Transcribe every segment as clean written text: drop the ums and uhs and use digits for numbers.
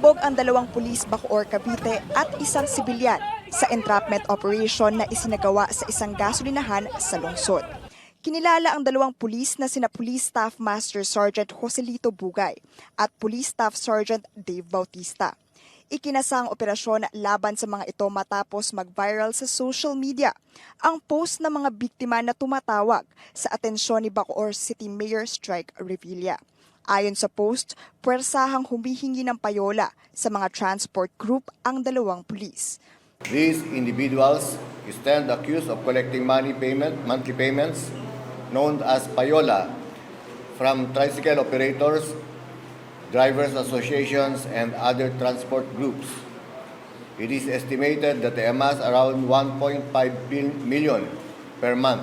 Nalubog ang 2 pulis Bacoor, Cavite at isang sibilyan sa entrapment operation na isinagawa sa isang gasolinahan sa lungsod. Kinilala ang 2 pulis na sina Police Staff Master Sergeant Joselito Bugay at Police Staff Sergeant Dave Bautista. Ikinasa ang operasyon laban sa mga ito matapos mag-viral sa social media ang post ng mga biktima na tumatawag sa atensyon ni Bacoor City Mayor Strike Revilla. Ayon sa post, puwersahang humihingi ng payola sa mga transport group ang 2 pulis. These individuals stand accused of collecting monthly payments known as payola from tricycle operators, drivers associations, and other transport groups. It is estimated that they amass around 1.5 million per month,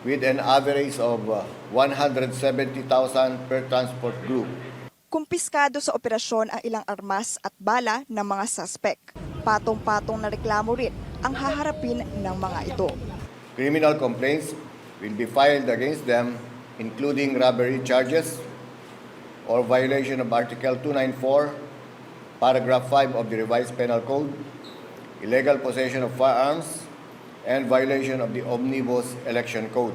with an average of 170,000 per transport group. Kumpiskado sa operasyon ang ilang armas at bala ng mga suspek. Patong-patong na reklamo rin ang haharapin ng mga ito. Criminal complaints will be filed against them, including robbery charges or violation of Article 294, Paragraph 5 of the Revised Penal Code, illegal possession of firearms, and violation of the Omnibus Election Code.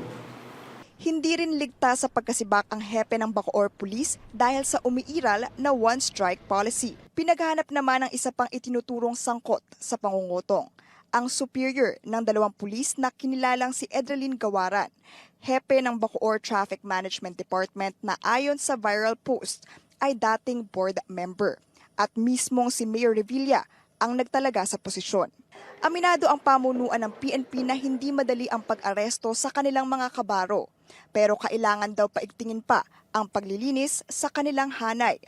Hindi rin ligtas sa pagkasibak ang hepe ng Bacoor Police dahil sa umiiral na one-strike policy. Pinaghanap naman ang isa pang itinuturong sangkot sa pangungutong, ang superior ng 2 pulis na kinilalang si Edralyn Gawaran, hepe ng Bacoor Traffic Management Department na ayon sa viral post ay dating board member at mismong si Mayor Revilla ang nagtalaga sa posisyon. Aminado ang pamunuan ng PNP na hindi madali ang pag-aresto sa kanilang mga kabaro, pero kailangan daw paigtingin pa ang paglilinis sa kanilang hanay.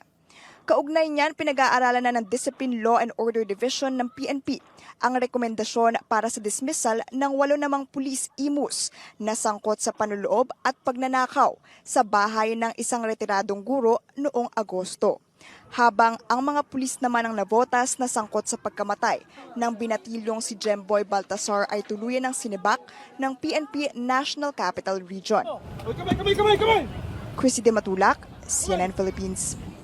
Kaugnay niyan, pinag-aaralan na ng Discipline Law and Order Division ng PNP ang rekomendasyon para sa dismissal ng 8 namang pulis imus na sangkot sa panloloob at pagnanakaw sa bahay ng isang retiradong guro noong Agosto. Habang ang mga pulis naman ang nabotas na sangkot sa pagkamatay ng binatilyong si Jemboy Baltasar ay tuluyan ng sinibak ng PNP National Capital Region. Chrissy De Matulak, CNN Philippines.